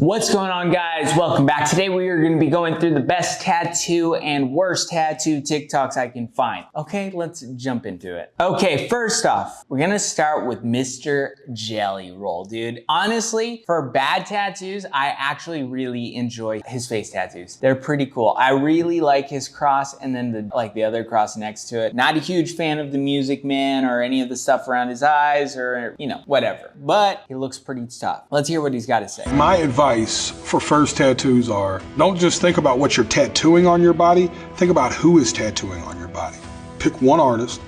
What's going on, guys? Welcome back. Today we are going to be going through the best tattoo and worst tattoo TikToks I can find. Okay, let's jump into it. Okay, first off, we're going to start with Mr. Jelly Roll, dude. Honestly, for bad tattoos, I actually really enjoy his face tattoos. They're pretty cool. I really like his cross and then the other cross next to it. Not a huge fan of the Music Man or any of the stuff around his eyes or, whatever. But he looks pretty tough. Let's hear what he's got to say. My advice for first tattoos are, don't just think about what you're tattooing on your body, think about who is tattooing on your body. Pick one artist,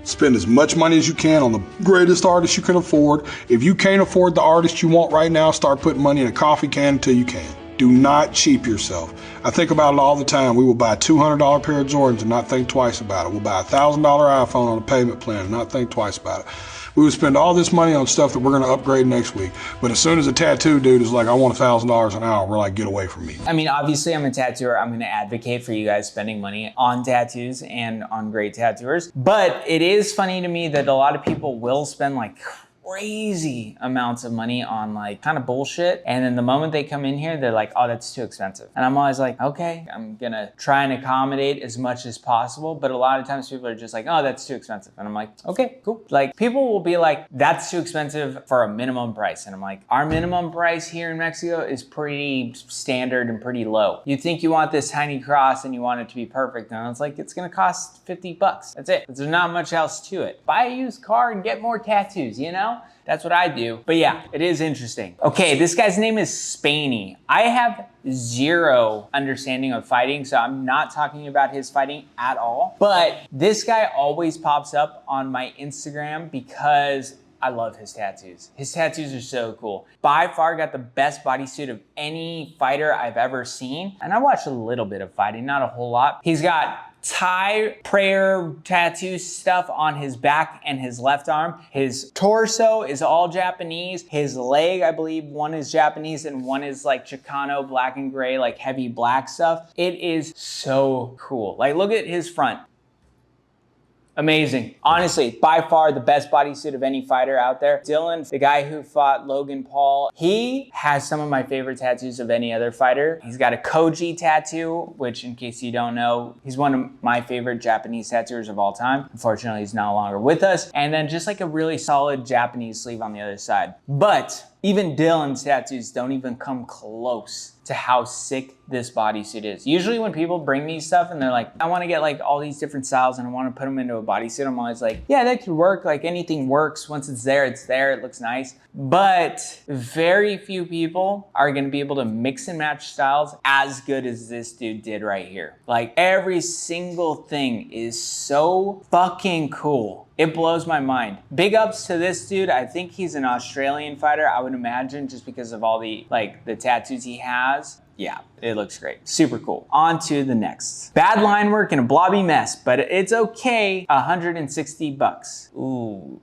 spend as much money as you can on the greatest artist you can afford. If you can't afford the artist you want right now, start putting money in a coffee can until you can. Do not cheap yourself. I think about it all the time. We will buy a $200 pair of Jordans and not think twice about it. We'll buy a $1,000 iPhone on a payment plan and not think twice about it. We would spend all this money on stuff that we're going to upgrade next week. But as soon as a tattoo dude is like, I want $1,000 an hour, we're like, get away from me. I mean, obviously I'm a tattooer. I'm going to advocate for you guys spending money on tattoos and on great tattooers. But it is funny to me that a lot of people will spend like crazy amounts of money on like kind of bullshit. And then the moment they come in here, they're like, oh, that's too expensive. And I'm always like, okay, I'm gonna try and accommodate as much as possible. But a lot of times people are just like, oh, that's too expensive. And I'm like, okay, cool. Like people will be like, that's too expensive for a minimum price. And I'm like, our minimum price here in Mexico is pretty standard and pretty low. You think you want this tiny cross and you want it to be perfect. And it's like, it's gonna cost 50 bucks. That's it. There's not much else to it. Buy a used car and get more tattoos, you know? That's what I do. But yeah, it is interesting. Okay, this guy's name is Spaney. I have zero understanding of fighting, so I'm not talking about his fighting at all. But this guy always pops up on my Instagram because I love his tattoos. His tattoos are so cool. By far got the best bodysuit of any fighter I've ever seen. And I watched a little bit of fighting, not a whole lot. He's got Thai prayer tattoo stuff on his back and his left arm. His torso is all Japanese. His leg, I believe one is Japanese and one is like Chicano, black and gray, like heavy black stuff. It is so cool. Like look at his front. Amazing. Honestly, by far the best bodysuit of any fighter out there. Dylan, the guy who fought Logan Paul, he has some of my favorite tattoos of any other fighter. He's got a Koji tattoo, which in case you don't know, he's one of my favorite Japanese tattooers of all time. Unfortunately, he's no longer with us. And then just like a really solid Japanese sleeve on the other side. But even Dylan's tattoos don't even come close to how sick this bodysuit is. Usually when people bring me stuff and they're like, I want to get like all these different styles and I want to put them into a bodysuit, I'm always like, yeah, that could work. Like anything works. Once it's there, it looks nice. But very few people are going to be able to mix and match styles as good as this dude did right here. Like every single thing is so fucking cool. It blows my mind. Big ups to this dude. I think he's an Australian fighter, I would imagine, just because of all the tattoos he has. Yeah, it looks great. Super cool. On to the next. Bad line work and a blobby mess, but it's okay. 160 bucks. Ooh.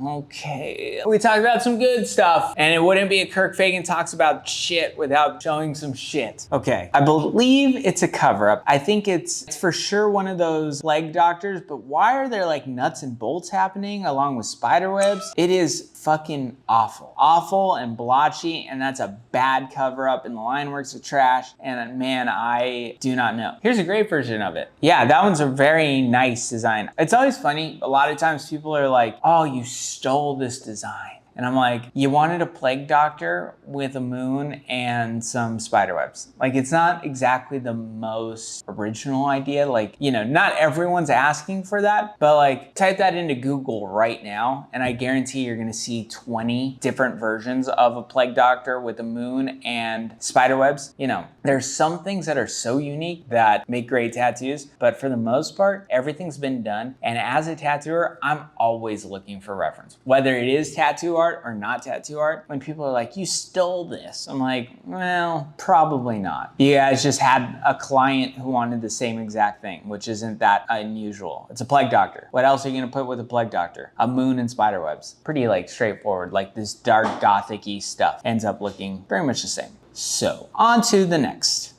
Okay, we talked about some good stuff and it wouldn't be a Kirk Fagan talks about shit without showing some shit. Okay, I believe it's a cover up. I think it's for sure one of those leg doctors, but why are there like nuts and bolts happening along with spider webs? It is fucking awful. Awful and blotchy, and that's a bad cover up and the line works are trash, and man, I do not know. Here's a great version of it. Yeah, that one's a very nice design. It's always funny, a lot of times people are like, oh, you stole this design. And I'm like, you wanted a plague doctor with a moon and some spider webs. Like, it's not exactly the most original idea. Like, not everyone's asking for that, but like type that into Google right now. And I guarantee you're gonna see 20 different versions of a plague doctor with a moon and spider webs. There's some things that are so unique that make great tattoos, but for the most part, everything's been done. And as a tattooer, I'm always looking for reference, whether it is tattoo art or not tattoo art. When people are like, you stole this, I'm like, well, probably not. You guys just had a client who wanted the same exact thing, which isn't that unusual. It's a plague doctor. What else are you gonna put with a plague doctor? A moon and spider webs. Pretty like straightforward, like this dark gothic-y stuff ends up looking very much the same. So on to the next.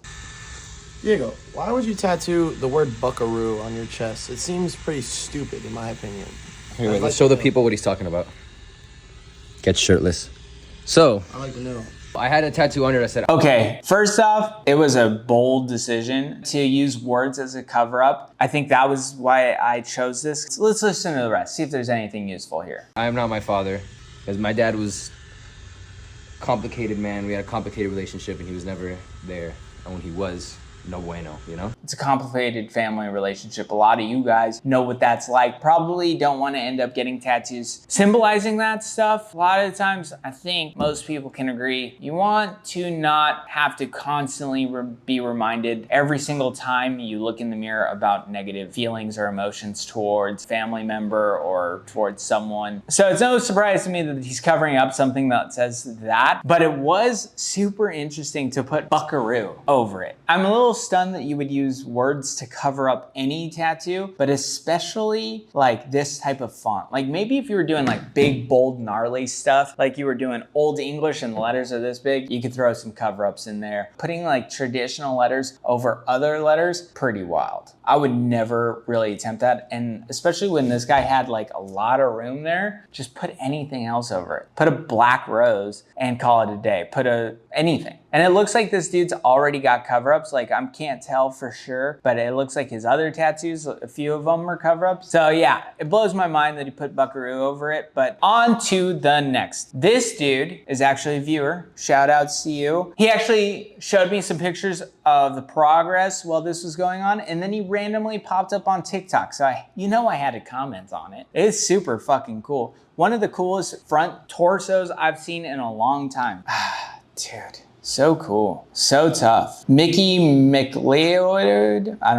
Diego, why would you tattoo the word buckaroo on your chest? It seems pretty stupid in my opinion. Here, wait, let's show the people what he's talking about. Get shirtless. So, I like to know. I had a tattoo under it. I said, Okay, first off, it was a bold decision to use words as a cover up. I think that was why I chose this. So let's listen to the rest, see if there's anything useful here. I am not my father. Because my dad was a complicated man. We had a complicated relationship and he was never there. And when he was, no bueno, you know? It's a complicated family relationship. A lot of you guys know what that's like. Probably don't want to end up getting tattoos symbolizing that stuff. A lot of the times, I think most people can agree, you want to not have to constantly be reminded every single time you look in the mirror about negative feelings or emotions towards a family member or towards someone. So it's no surprise to me that he's covering up something that says that, but it was super interesting to put buckaroo over it. I'm a little stunned that you would use words to cover up any tattoo, but especially like this type of font. Like maybe if you were doing like big, bold, gnarly stuff, like you were doing Old English and the letters are this big, you could throw some cover-ups in there. Putting like traditional letters over other letters, pretty wild. I would never really attempt that. And especially when this guy had like a lot of room there, just put anything else over it. Put a black rose and call it a day. Put anything. And it looks like this dude's already got cover-ups. Like I can't tell for sure, but it looks like his other tattoos, a few of them are cover-ups. So yeah, it blows my mind that he put buckaroo over it, but on to the next. This dude is actually a viewer. Shout outs to you. He actually showed me some pictures of the progress while this was going on, and then he randomly popped up on TikTok. So I had to comment on it. It's super fucking cool. One of the coolest front torsos I've seen in a long time. Dude. So cool, so tough. Mickey McLeod, I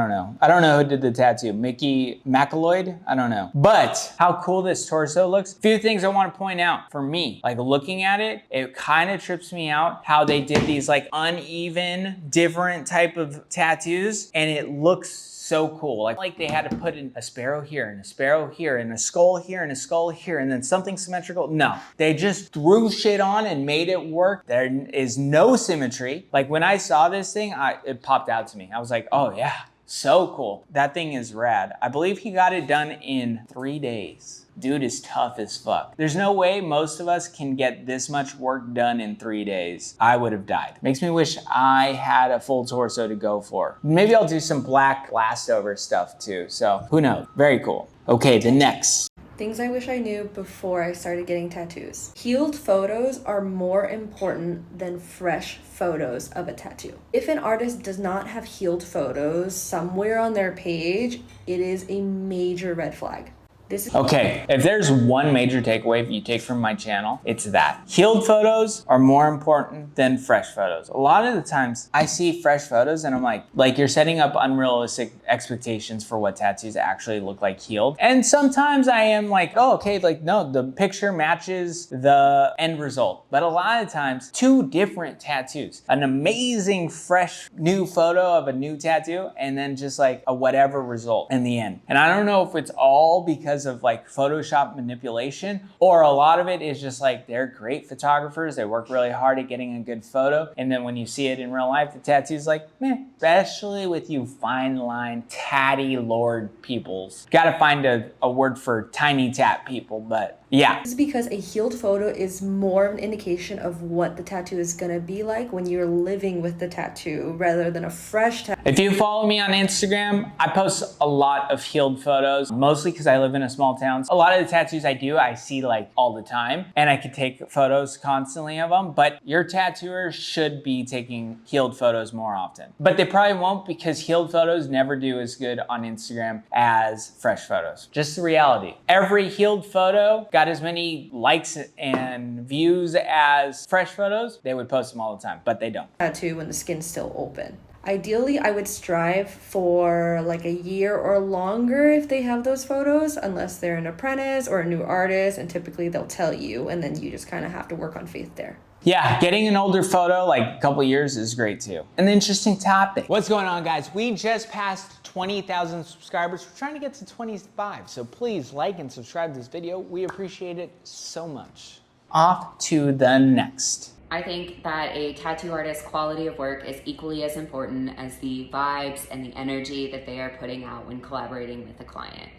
don't know who did the tattoo. Mickey McLeod, I don't know. But how cool this torso looks. A few things I want to point out for me. Like looking at it, it kind of trips me out how they did these like uneven, different type of tattoos, and it looks so cool. Like they had to put in a sparrow here and a sparrow here and a skull here and a skull here and then something symmetrical. No, they just threw shit on and made it work. There is no symmetry. Like when I saw this thing, it popped out to me. I was like, oh yeah, so cool. That thing is rad. I believe he got it done in 3 days. Dude is tough as fuck. There's no way most of us can get this much work done in 3 days. I would have died. Makes me wish I had a full torso to go for. Maybe I'll do some black glassed over stuff too. So who knows? Very cool. Okay, the next. Things I wish I knew before I started getting tattoos. Healed photos are more important than fresh photos of a tattoo. If an artist does not have healed photos somewhere on their page, it is a major red flag. Okay, if there's one major takeaway you take from my channel, it's that. Healed photos are more important than fresh photos. A lot of the times I see fresh photos and I'm like you're setting up unrealistic expectations for what tattoos actually look like healed. And sometimes I am like, oh, okay, like no, the picture matches the end result. But a lot of times, two different tattoos. An amazing fresh new photo of a new tattoo and then just like a whatever result in the end. And I don't know if it's all because of like Photoshop manipulation, or a lot of it is just like they're great photographers, they work really hard at getting a good photo, and then when you see it in real life, the tattoo's like, meh. Especially with you fine line tatty lord peoples. Gotta find a word for tiny tat people, but yeah. This is because a healed photo is more of an indication of what the tattoo is gonna be like when you're living with the tattoo rather than a fresh tattoo. If you follow me on Instagram, I post a lot of healed photos, mostly because I live in a small town. A lot of the tattoos I do, I see like all the time, and I could take photos constantly of them, but your tattooer should be taking healed photos more often. But they probably won't, because healed photos never do as good on Instagram as fresh photos. Just the reality. Every healed photo got as many likes and views as fresh photos, they would post them all the time, but they don't. Tattoo when the skin's still open. Ideally, I would strive for like a year or longer if they have those photos, unless they're an apprentice or a new artist, and typically they'll tell you, and then you just kind of have to work on faith there. Yeah, getting an older photo, like a couple years, is great too. An interesting topic. What's going on, guys? We just passed 20,000 subscribers. We're trying to get to 25, so please like and subscribe to this video. We appreciate it so much. Off to the next. I think that a tattoo artist's quality of work is equally as important as the vibes and the energy that they are putting out when collaborating with a client.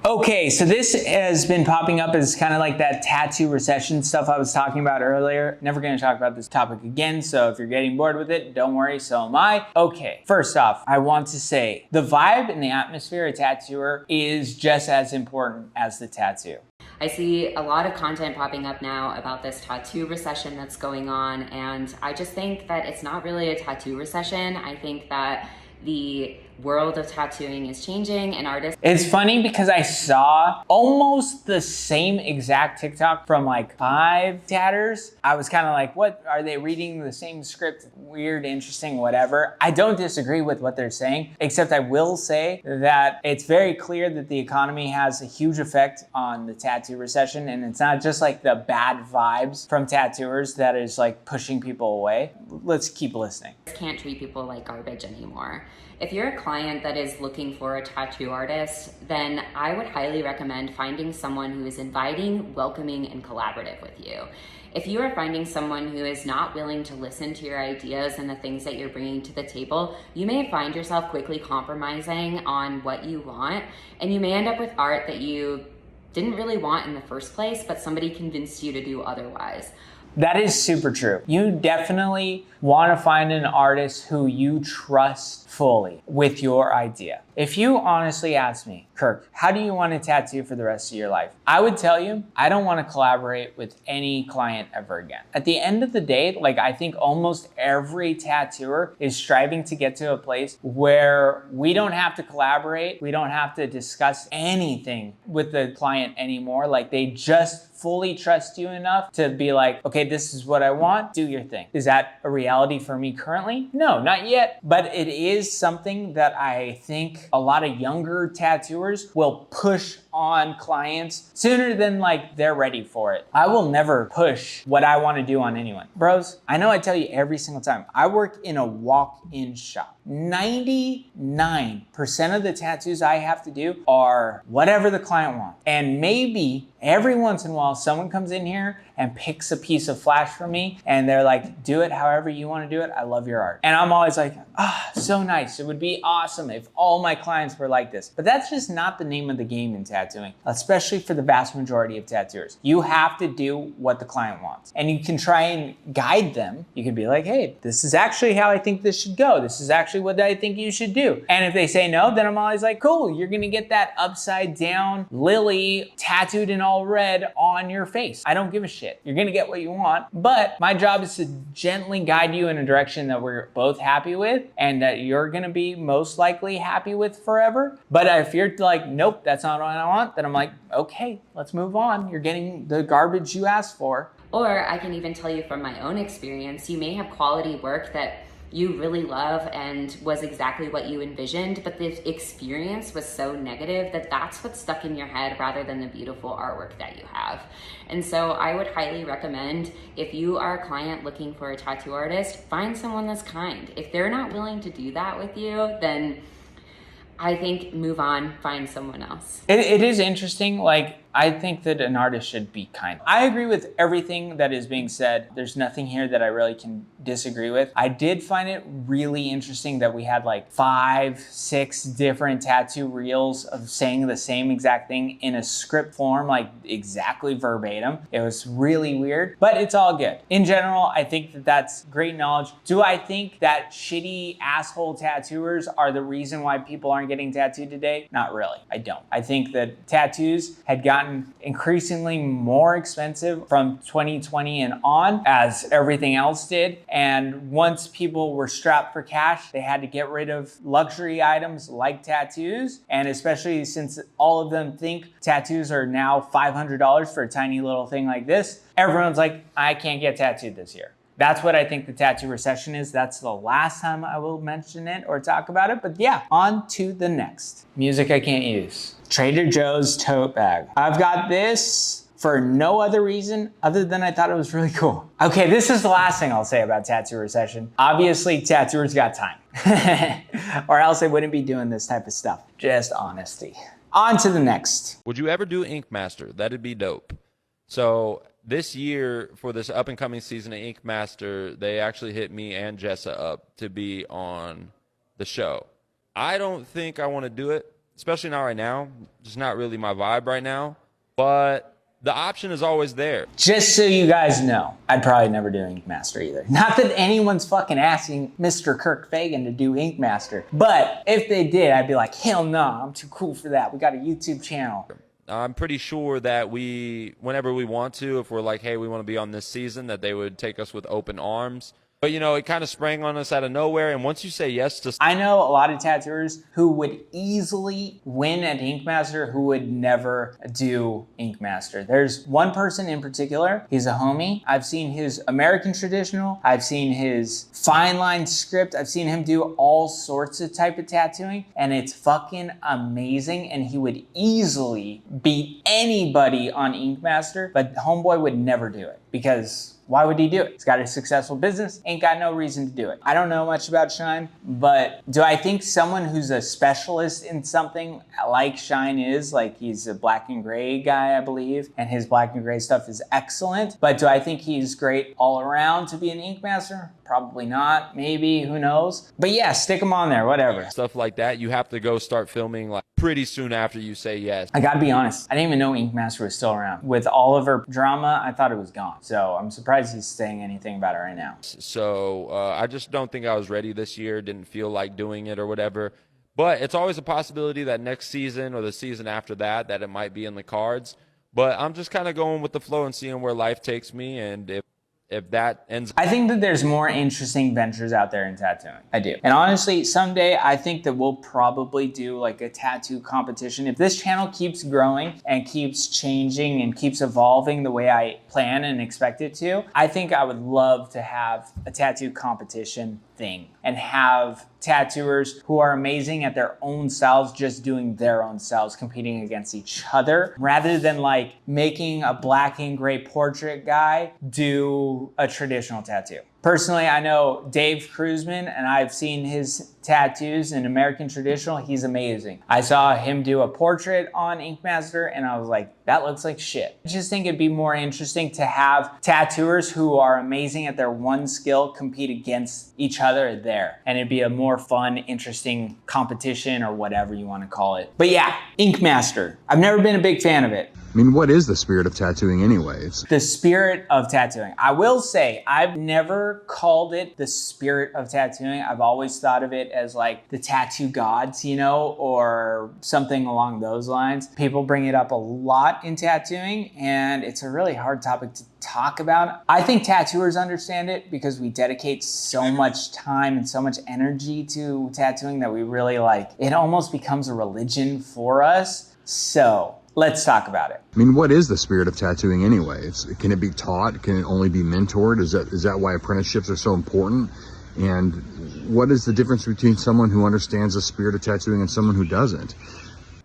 Okay, so this has been popping up as kind of like that tattoo recession stuff I was talking about earlier. Never gonna talk about this topic again, so if you're getting bored with it, don't worry, so am I. Okay, first off, I want to say the vibe and the atmosphere of a tattooer is just as important as the tattoo. I see a lot of content popping up now about this tattoo recession that's going on, and I just think that it's not really a tattoo recession. I think that the world of tattooing is changing and artists. It's funny because I saw almost the same exact TikTok from like 5 tatters. I was kind of like, what, are they reading the same script? Weird, interesting, whatever. I don't disagree with what they're saying, except I will say that it's very clear that the economy has a huge effect on the tattoo recession, and it's not just like the bad vibes from tattooers that is like pushing people away. Let's keep listening. Can't treat people like garbage anymore. If you're a client that is looking for a tattoo artist, then I would highly recommend finding someone who is inviting, welcoming, and collaborative with you. If you are finding someone who is not willing to listen to your ideas and the things that you're bringing to the table, you may find yourself quickly compromising on what you want, and you may end up with art that you didn't really want in the first place, but somebody convinced you to do otherwise. That is super true. You definitely want to find an artist who you trust fully with your idea. If you honestly ask me, Kirk, how do you want to tattoo for the rest of your life? I would tell you, I don't want to collaborate with any client ever again. At the end of the day, like I think almost every tattooer is striving to get to a place where we don't have to collaborate. We don't have to discuss anything with the client anymore. Like they just fully trust you enough to be like, okay, this is what I want, do your thing. Is that a reality for me currently? No, not yet. But it is something that I think a lot of younger tattooers will push on clients sooner than like they're ready for it. I will never push what I want to do on anyone. Bros, I know I tell you every single time, I work in a walk-in shop. 99% of the tattoos I have to do are whatever the client wants. And maybe every once in a while, someone comes in here and picks a piece of flash for me and they're like, do it however you want to do it. I love your art. And I'm always like, so nice. It would be awesome if all my clients were like this. But that's just not the name of the game in tattooing, especially for the vast majority of tattooers. You have to do what the client wants. And you can try and guide them. You can be like, hey, this is actually how I think this should go. This is actually what I think you should do. And if they say no, then I'm always like, cool, you're gonna get that upside down lily tattooed in all red on your face. I don't give a shit. You're gonna get what you want, but my job is to gently guide you in a direction that we're both happy with and that you're gonna be most likely happy with forever. But if you're like, nope, that's not what I want, then I'm like, okay, let's move on. You're getting the garbage you asked for. Or I can even tell you from my own experience, you may have quality work that you really love and was exactly what you envisioned, but the experience was so negative that that's what's stuck in your head rather than the beautiful artwork that you have. And so I would highly recommend, if you are a client looking for a tattoo artist, find someone that's kind. If they're not willing to do that with you, then I think move on, find someone else. It is interesting. Like, I think that an artist should be kind. I agree with everything that is being said. There's nothing here that I really can disagree with. I did find it really interesting that we had like 5, 6 different tattoo reels of saying the same exact thing in a script form, like exactly verbatim. It was really weird, but it's all good. In general, I think that that's great knowledge. Do I think that shitty asshole tattooers are the reason why people aren't getting tattooed today? Not really. I don't. I think that tattoos had gotten increasingly more expensive from 2020 and on, as everything else did. And once people were strapped for cash, they had to get rid of luxury items like tattoos. And especially since all of them think tattoos are now $500 for a tiny little thing like this, everyone's like, I can't get tattooed this year. That's what I think the tattoo recession is. That's the last time I will mention it or talk about it. But yeah, on to the next. Music I can't use. Trader Joe's tote bag. I've got this for no other reason other than I thought it was really cool. Okay, this is the last thing I'll say about tattoo recession. Obviously, tattooers got time. Or else they wouldn't be doing this type of stuff. Just honesty. On to the next. Would you ever do Ink Master? That'd be dope. So this year for this up and coming season of Ink Master, they actually hit me and Jessa up to be on the show. I don't think I want to do it, especially not right now. Just not really my vibe right now. But the option is always there. Just so you guys know, I'd probably never do Ink Master either. Not that anyone's fucking asking Mr. Kirk Fagan to do Ink Master, but if they did, I'd be like, hell no, I'm too cool for that. We got a YouTube channel. I'm pretty sure that whenever we want to, if we're like, hey, we want to be on this season, that they would take us with open arms. But, you know, it kind of sprang on us out of nowhere. And once you say yes to... I know a lot of tattooers who would easily win at Ink Master who would never do Ink Master. There's one person in particular. He's a homie. I've seen his American traditional. I've seen his fine line script. I've seen him do all sorts of type of tattooing. And it's fucking amazing. And he would easily beat anybody on Ink Master. But homeboy would never do it because... why would he do it? He's got a successful business, ain't got no reason to do it. I don't know much about Shine, but do I think someone who's a specialist in something like Shine is, like he's a black and gray guy, I believe, and his black and gray stuff is excellent, but do I think he's great all around to be an Ink Master? Probably not, maybe, who knows? But yeah, stick him on there, whatever. Stuff like that, you have to go start filming like pretty soon after you say yes. I gotta be honest, I didn't even know Ink Master was still around. With Oliver drama, I thought it was gone. So I'm surprised he's saying anything about it right now. So I just don't think I was ready this year, didn't feel like doing it or whatever. But it's always a possibility that next season or the season after that it might be in the cards. But I'm just kind of going with the flow and seeing where life takes me, and if that ends... I think that there's more interesting ventures out there in tattooing. I do. And honestly, someday I think that we'll probably do like a tattoo competition. If this channel keeps growing and keeps changing and keeps evolving the way I plan and expect it to, I think I would love to have a tattoo competition thing and have tattooers who are amazing at their own styles just doing their own styles, competing against each other, rather than like making a black and gray portrait guy do a traditional tattoo. Personally, I know Dave Cruzman, and I've seen his tattoos in American traditional. He's amazing. I saw him do a portrait on Ink Master, and I was like, that looks like shit. I just think it'd be more interesting to have tattooers who are amazing at their one skill compete against each other there. And it'd be a more fun, interesting competition or whatever you want to call it. But yeah, Ink Master. I've never been a big fan of it. I mean, what is the spirit of tattooing anyways? The spirit of tattooing. I will say, I've never called it the spirit of tattooing. I've always thought of it as like the tattoo gods, you know, or something along those lines. People bring it up a lot in tattooing, and it's a really hard topic to talk about. I think tattooers understand it because we dedicate so much time and so much energy to tattooing that we really like, it almost becomes a religion for us. So let's talk about it. I mean, what is the spirit of tattooing anyways? Can it be taught? Can it only be mentored? Is that why apprenticeships are so important? And what is the difference between someone who understands the spirit of tattooing and someone who doesn't?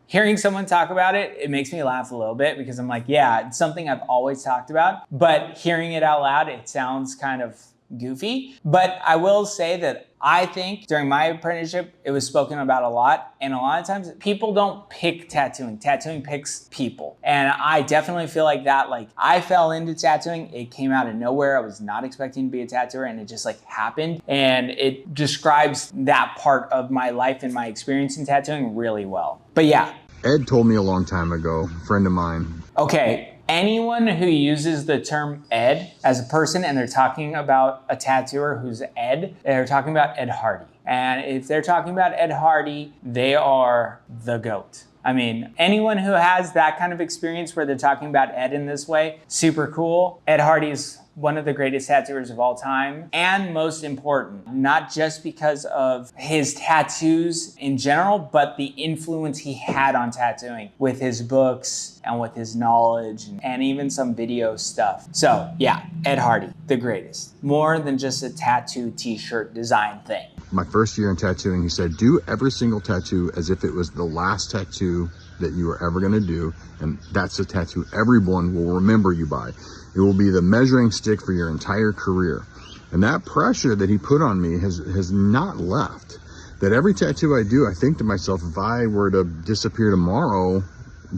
Hearing someone talk about it, it makes me laugh a little bit because I'm like, yeah, it's something I've always talked about, but hearing it out loud, it sounds kind of goofy. But I will say that I think during my apprenticeship, it was spoken about a lot. And a lot of times people don't pick tattooing. Tattooing picks people. And I definitely feel like that. Like I fell into tattooing. It came out of nowhere. I was not expecting to be a tattooer and it just like happened. And it describes that part of my life and my experience in tattooing really well. But yeah. Ed told me a long time ago, a friend of mine. Okay. Anyone who uses the term Ed as a person and they're talking about a tattooer who's Ed, they're talking about Ed Hardy. And if they're talking about Ed Hardy, they are the GOAT. I mean, anyone who has that kind of experience where they're talking about Ed in this way, super cool. Ed Hardy is one of the greatest tattooers of all time. And most important, not just because of his tattoos in general, but the influence he had on tattooing with his books and with his knowledge and even some video stuff. So yeah, Ed Hardy, the greatest. More than just a tattoo t-shirt design thing. My first year in tattooing, he said, do every single tattoo as if it was the last tattoo that you were ever gonna do. And that's the tattoo everyone will remember you by. It will be the measuring stick for your entire career. And that pressure that he put on me has not left. That every tattoo I do, I think to myself, if I were to disappear tomorrow,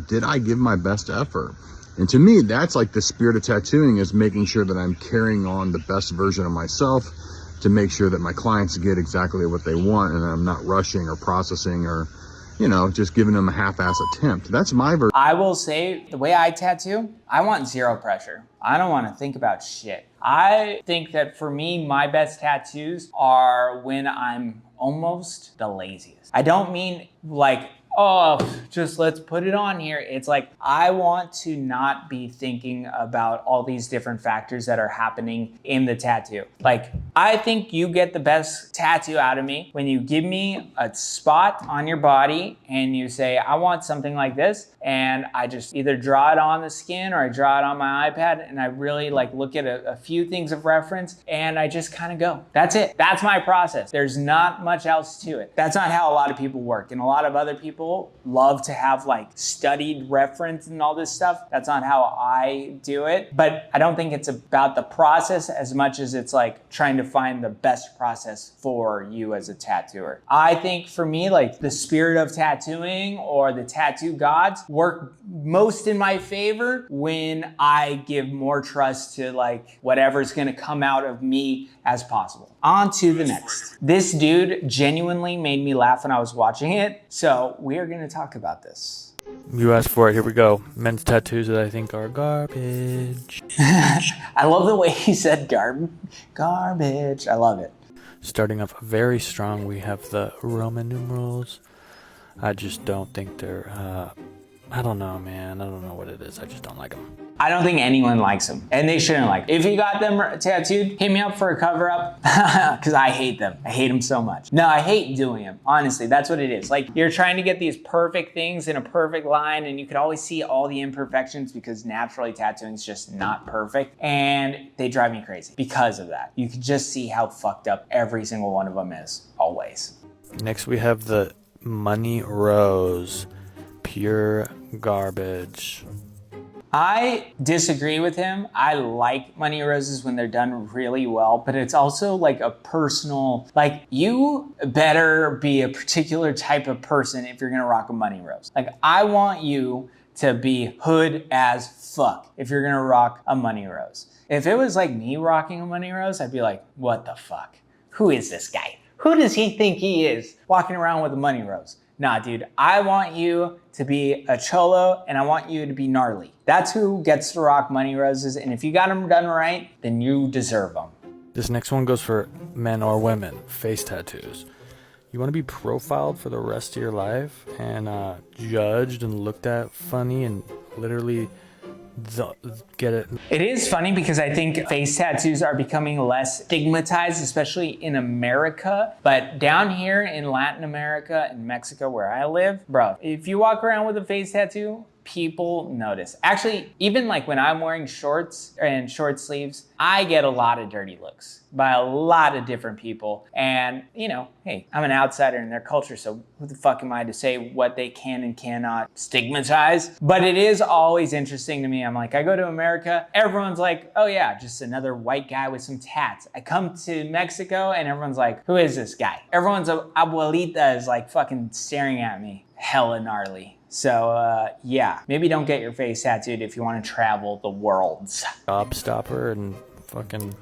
did I give my best effort? And to me, that's like the spirit of tattooing, is making sure that I'm carrying on the best version of myself to make sure that my clients get exactly what they want, and I'm not rushing or processing or, you know, just giving them a half-ass attempt. That's my version. I will say, the way I tattoo, I want zero pressure. I don't want to think about shit. I think that for me, my best tattoos are when I'm almost the laziest. I don't mean like, oh, just let's put it on here. It's like, I want to not be thinking about all these different factors that are happening in the tattoo. Like, I think you get the best tattoo out of me when you give me a spot on your body and you say, I want something like this. And I just either draw it on the skin or I draw it on my iPad, and I really like look at a few things of reference and I just kind of go. That's it. That's my process. There's not much else to it. That's not how a lot of people work. And a lot of other people love to have like studied reference and all this stuff. That's not how I do it. But I don't think it's about the process as much as it's like trying to find the best process for you as a tattooer. I think for me, like the spirit of tattooing or the tattoo gods work most in my favor when I give more trust to like whatever's gonna come out of me as possible. On to the next. This dude genuinely made me laugh when I was watching it, so we are gonna talk about this. You asked for it. Here we go. Men's tattoos that I think are garbage. I love the way he said garbage. I love it. Starting off very strong, we have the Roman numerals. I just don't think they're, I don't know, man. I don't know what it is. I just don't like them. I don't think anyone likes them, and they shouldn't like them. If you got them tattooed, hit me up for a cover up, because I hate them. I hate them so much. No, I hate doing them. Honestly, that's what it is. Like, you're trying to get these perfect things in a perfect line, and you could always see all the imperfections because naturally tattooing is just not perfect, and they drive me crazy because of that. You can just see how fucked up every single one of them is, always. Next, we have the Money Rose. Pure garbage. I disagree with him. I like money roses when they're done really well, but it's also like a personal, like you better be a particular type of person if you're gonna rock a money rose. Like I want you to be hood as fuck if you're gonna rock a money rose. If it was like me rocking a money rose, I'd be like, what the fuck? Who is this guy? Who does he think he is walking around with a money rose? Nah, dude, I want you to be a cholo and I want you to be gnarly. That's who gets to rock money roses. And if you got them done right, then you deserve them. This next one goes for men or women. Face tattoos. You want to be profiled for the rest of your life and judged and looked at funny and literally get it. It is funny because I think face tattoos are becoming less stigmatized, especially in America. But down here in Latin America and Mexico where I live, bro, if you walk around with a face tattoo, people notice. Actually, even like when I'm wearing shorts and short sleeves, I get a lot of dirty looks by a lot of different people. And, you know, hey, I'm an outsider in their culture, so who the fuck am I to say what they can and cannot stigmatize? But it is always interesting to me. I'm like, I go to America, everyone's like, oh yeah, just another white guy with some tats. I come to Mexico and everyone's like, who is this guy? Everyone's abuelita is like fucking staring at me. Hella gnarly. So yeah, maybe don't get your face tattooed if you want to travel the world. Job stopper and fucking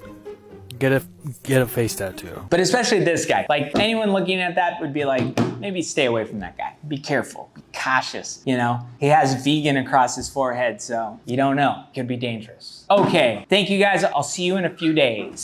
get a face tattoo. But especially this guy. Like anyone looking at that would be like, maybe stay away from that guy. Be careful, be cautious, you know? He has vegan across his forehead, so you don't know. Could be dangerous. Okay, thank you guys. I'll see you in a few days.